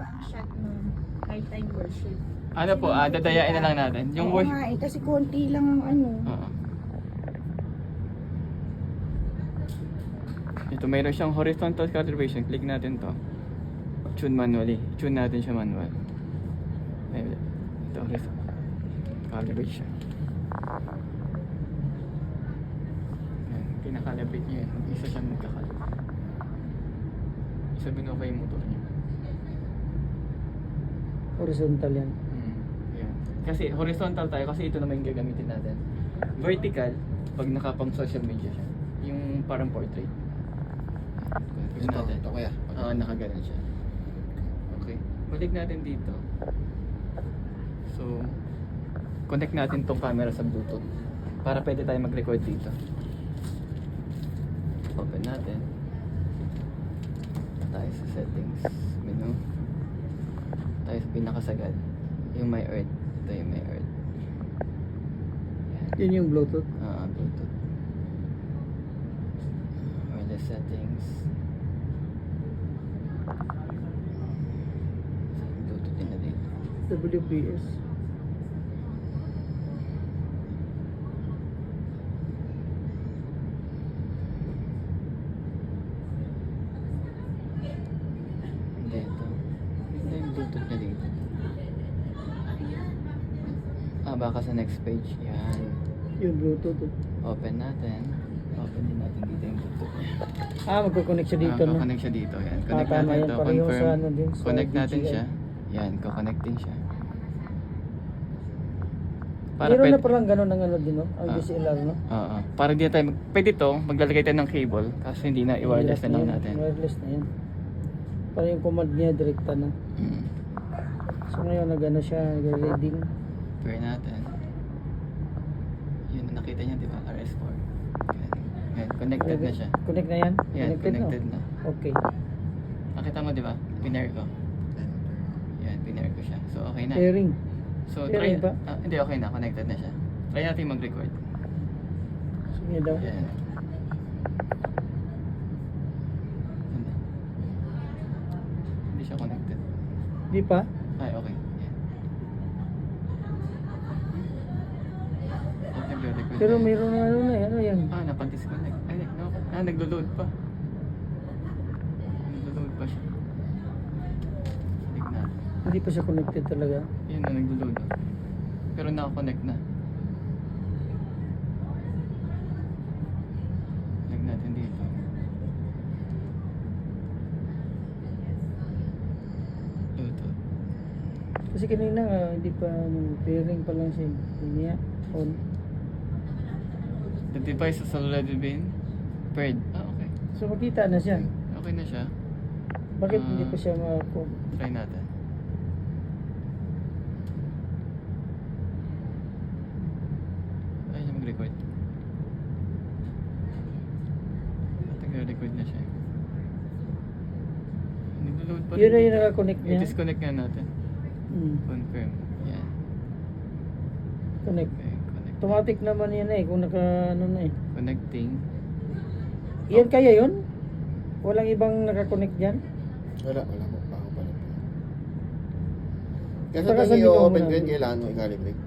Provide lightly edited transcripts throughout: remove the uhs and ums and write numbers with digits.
iba ang shot ng high time worship. Ano po, dadayain na lang natin. Yung Oo nga eh, kasi konti lang ang ano. Oo. Ito, mayroon siyang horizontal calibration. Click natin to. Tune manually. Tune natin siya manual. Ayun. Ito, horizontal calibration. Ayan, kinakalibrate niya yun. Isa siyang magkakalibrate. Isa binukay yung motor niya. Horizontal yan. Ayan. Kasi horizontal tayo kasi ito naman yung gagamitin natin. Vertical, pag nakapang social media siya. Yung parang portrait. Yun natin. Ito kaya? Oo, nakaganon siya. Okay. Balik natin dito. So, connect natin tong camera sa Bluetooth para pwede tayo mag-record dito. Open natin. Tayo sa settings menu. Tayo sa pinakasagad. Yung My Earth. Ito yung My Earth. Yan. Yun yung Bluetooth. Bluetooth. Wireless settings. Bluetooth din na dito. WPS. Hindi ito. Hindi yung Bluetooth na dito. Baka sa next page. Yan. Yung Bluetooth. Open natin. Open din natin dito yung Bluetooth. Magkoconnect siya dito, no? Connect siya dito. Yan. Connect Tama natin yan, ito. pareho Confirm. sa ano din, sa Connect natin DJI. siya. Yan. Ko-connect din siya. Meron pwede- na palang gano'n ng ano din, no? Ang DSLR, no? Oo. Para hindi na tayo pwede to, maglalagay tayo ng cable kasi hindi na i-wireless na lang Yan, natin. Wireless na yan. Para yung command niya, direkta na. Mm. So ngayon, nag-ano siya, nag-reading. Pair natin. Yun, nakita niya, di ba? RS4. Yan. Connected na siya. Connect na yan? Yan, connected no? na. Okay. Nakita mo, di ba? Pinair ko. Yan, pinair ko siya. So, okay na. Pairing. So, Pairing ba? Hindi, okay na. Connected na siya. Try natin mag-record. Sige daw. Yan. Yan na. Hindi siya connected. Di pa? Ay, okay. Yan. At nagre-record Pero na. mayroon na ano na, ano yan? Napag-disconnect. Ay, no. Naglo-load pa. Naglo-load pa siya. Click na. Hindi pa siya connected talaga. Yun na, naglo-load. Pero naka-connect na. Click natin dito. Bluetooth. Kasi kanina hindi pa pairing pa lang siya. Hindi niya on. The device has already been paired. Okay. So makita na siya. Okay na siya. Bakit hindi pa siya Try natin. Ay, siya mag-record. Nag-record na siya. Nag-load pa Yun na rin. yung naka-connect niya. I-disconnect nga natin. Confirm. Yan. Connect. Okay, connect. Automatic naman yan kung naka ano na eh. Connecting. Yan kaya yun? Walang ibang naka-connect dyan? Wala mo. Bago pa lang. Kasi Saka pag sa bitaw i-open mo ko na. yun, kailangan mo i-calibrate.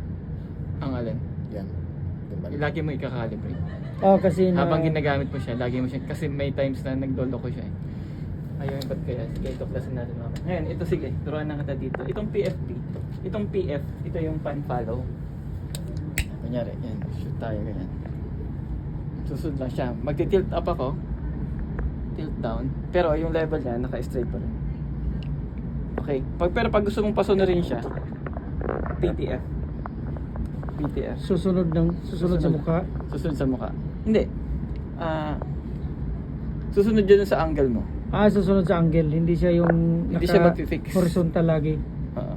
Ang alin. Yan. Doon balik. Lagi mo i-calibrate. Kasi Habang ginagamit mo siya, lagi mo siya. Kasi may times na nagdolo ko siya eh. Ayun, ba't kaya? Sige, tuklasin natin mamaya. Ngayon, ito sige, turuan na kita dito. Itong PFP. Itong PF, ito yung pan follow. Kunyari, yan, shoot tayo ganyan. Susunod lang siya. Magti-tilt up ako. Tilt down. Pero yung level niya, naka-straight pa rin. Okay. Pero pag gusto mong pasunurin siya, PTF. PTF. susunod sa mukha. Susunod sa mukha. Hindi. Susunod dyan sa angle mo. Susunod sa angle. Hindi siya yung Hindi siya mag-fix. horizontal lagi. Oo.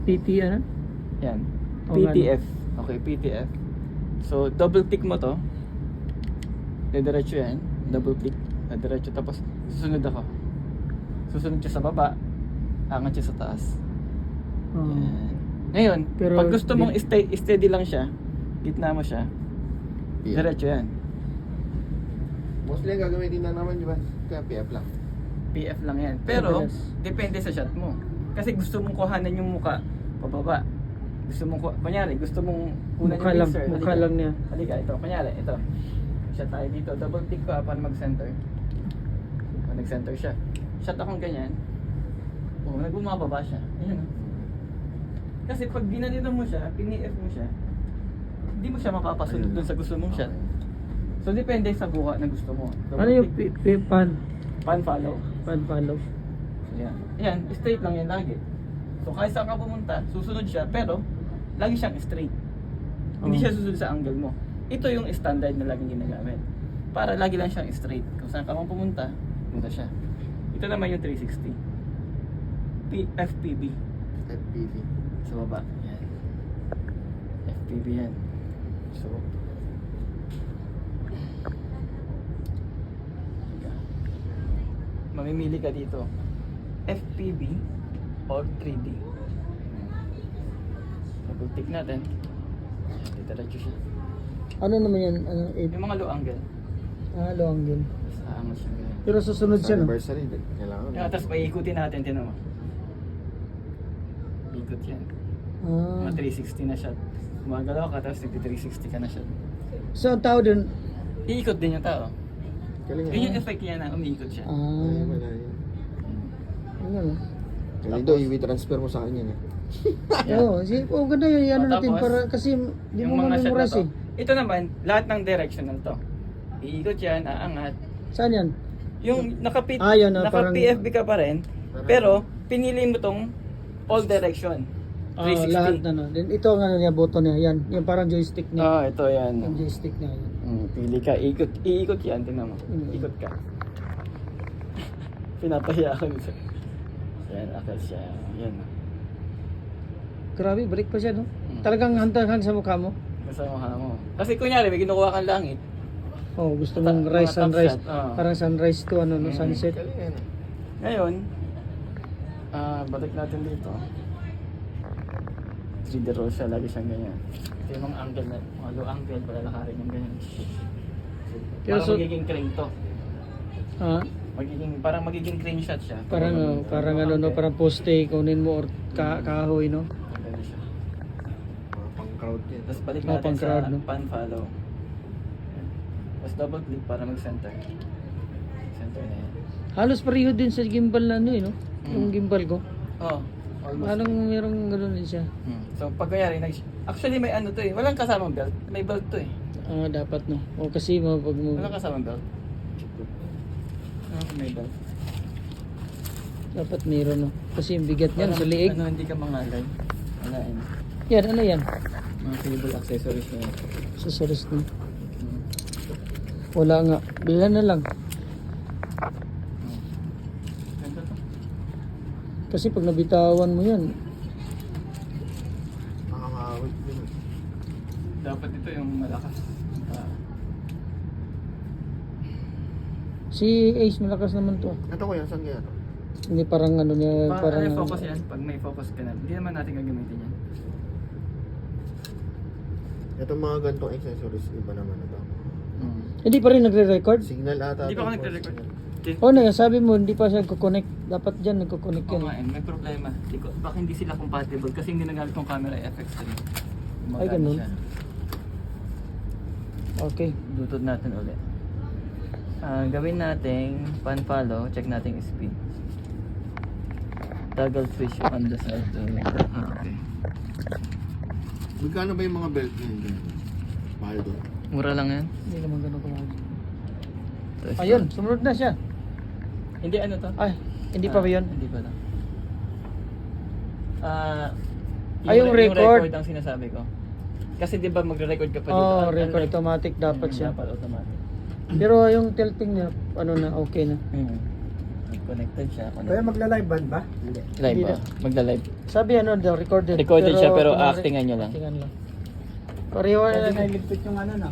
PT ano? Yan. O, PTF. Okay, PTF. So, double click mo to. Diretso yan. Double click. Diretso. Tapos, susunod ako. Susunod siya sa baba. Angat siya sa taas. Yan. Ngayon, Pero pag gusto mong steady lang siya, gitna mo siya, diretso yan. Mostly ang gagamitin na naman, di ba? Kaya PF lang. PF lang yan. Pero, Madalas. depende sa shot mo. Kasi gusto mong kuhanan yung muka, pababa. Gusto mong, kunyari, gusto mong kunan Mukha yung lang, mixer. mukha lang niya. Halika, ito. Kunyari, ito. Shot tayo dito. Double click ko para mag-center. Nag-center siya. Shot akong ganyan. Oh, nagbumababa siya. Ayan. Oh. Kasi pag ginanito mo siya, pini-F mo siya, hindi mo siya mapapasunod dun sa gusto mong shot. So, depende sa buka na gusto mo. Double Ano yung click. pan? Pan follow. Pan follow. Yan. Yan, straight lang yan lagi. So kahit saan ka pumunta, susunod siya, pero lagi siyang straight. Hindi Oh. siya susunod sa angle mo. Ito yung standard na laging ginagamit. Para lagi lang siyang straight. Kung saan ka man pumunta, punta siya. Ito naman yung 360. FPB. FPV. Sa baba. Yan. FPB yan. So, mamimili ka dito. FPB or 3D. Double-tick natin. Diretso siya. Ano naman yan? Ano, Yung mga low angle. low angle. Sa angle siya ganyan. Pero susunod Sa siya, no? anniversary, kailangan. Yung tapos paikutin natin, tinan mo. Ikot yan. Ah. Mga 360 na shot. Gumagalaw ka, tapos nagti-360 ka na shot. So, ang tao dun, Iikot din yung tao. Galing Yun yung yan. effect niya na umiikot siya. Ay, wala yun. ano, no? Galing daw, i-transfer mo sa kanya. Oo, ganda yun, ano Oh, natin, tapos, para, kasi di yung mo mga shot na ma-memorize to. eh. Ito naman, lahat ng directional to. Iikot yan, aangat. Saan yan? Yung naka-PFB Yun, parang- ka pa rin, pero pinili mo tong all direction. 360. Lahat na, no? Then, ito ang ano niya, button niya, yan. Yung parang joystick niya. Ito yan. Yung joystick niya, yan. Pili ka, iikot yan, tingnan mo. Ikot ka. Pinapahiya ako dito. Yan, akal siya. Yan. Grabe, balik pa siya, no? Talagang hantahan sa mukha mo. Basta mukha mo. Kasi kunyari, may kinukuha kang langit. Oh, gusto mong Mga rise, top sunrise. shot, oo. Parang sunrise to, ano, no? Sunset. Galing yan. Ngayon, balik natin dito. 3D roll siya, lagi siyang ganyan. Ito yung mga angle na, mga low angle, palalakarin yung ganyan. Pero Parang so- magiging crane to. Ha? Parang magiging crane shot siya. Parang, parang ano, no? Parang poste, kunin mo, or kahoy, no? Ganyan siya. Mga pang-crowd yan. Tapos balik Mga natin pang-crowd, sa no? pan follow. Tapos double click para mag-center. Center na yan. Halos pareho din sa gimbal na ano, eh, no? Yung gimbal ko. Oh, almost. Parang merong gano'n din siya. So pag kunyari, actually may ano to eh. Walang kasamang belt. May belt to eh. Dapat, no? O kasi mo, pag mo, Walang kasamang belt. May belt. dapat meron, no? Kasi yung bigat niyan Parang, sa liig. Ano, hindi ka mangalay. Wala yun. Yan, ano yan? Mga cable accessories na yan. Accessories na. Wala nga. Bilhan na lang. Ganda to. Kasi pag nabitawan mo yan, Nakakawit din. Dapat ito yung malakas. si Ace malakas naman to. Ito ko yan, saan kaya ito? Hindi parang ano niya, Parang parang focus yan. Pag may focus ka na, hindi naman natin gagamitin yan. Itong mga gantong accessories, iba naman ito. Hindi pa rin nagre-record? Signal ata. Hindi pa ako ito, nagre-record. signal. O na, sabi mo hindi pa siya nagko-connect. Dapat diyan nagko-connect Oo yan. nga, may problema. Baka hindi sila compatible kasi hindi nagamit yung camera FX3. Ay, ganun. Siya. Okay. Dutod natin ulit. Gawin nating pan follow, check natin yung speed. Toggle switch on the side. Okay. Magkano ba yung mga belt niya? Mahal doon. Mura lang yan. Hindi naman ganun kamahal. Tapos Ayun, sumunod na siya. Hindi ano to? Ay, hindi pa ba yun? Hindi pa lang. Yung record. Yung record ang sinasabi ko. Kasi di ba magre-record ka pa dito? Oh, Ang- record ang- automatic dapat siya. Dapat automatic. Pero yung tilting niya, ano na, okay na. Connected siya. Kaya magla-live band ba? Live Hindi ba? Magla-live. Sabi ano, the recorded. Recorded siya, pero kunwari, actingan nyo lang. Actingan lang. Pareho na Pwede lang. na iligpit yung ano na.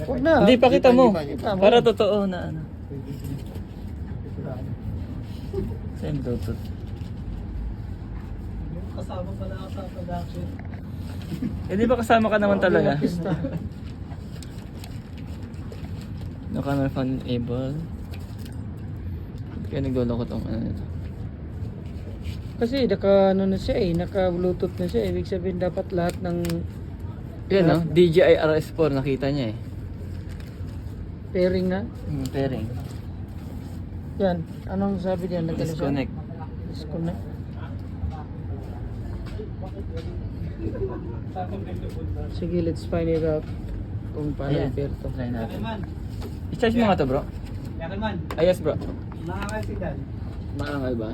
Huwag na. Hindi, pakita mo. hindi pa. Para totoo na ano. Same Bluetooth. Kasama pala ako sa production. Eh di ba kasama ka naman talaga? Artista. No camera phone able. Kaya nagloloko tong ano nito. Kasi naka ano na siya eh, naka Bluetooth na siya. Ibig sabihin dapat lahat ng Yan no, DJI RS4 nakita niya eh. pairing na. Pairing. Yan, anong sabi diyan? Nagano siya? Disconnect. Disconnect. Sige, let's find it out kung paano Ayan, i-pair to. try natin. Yakiman. I-charge mo nga to bro. Yakiman. Yes bro. Nakakasidan. Maangal ba?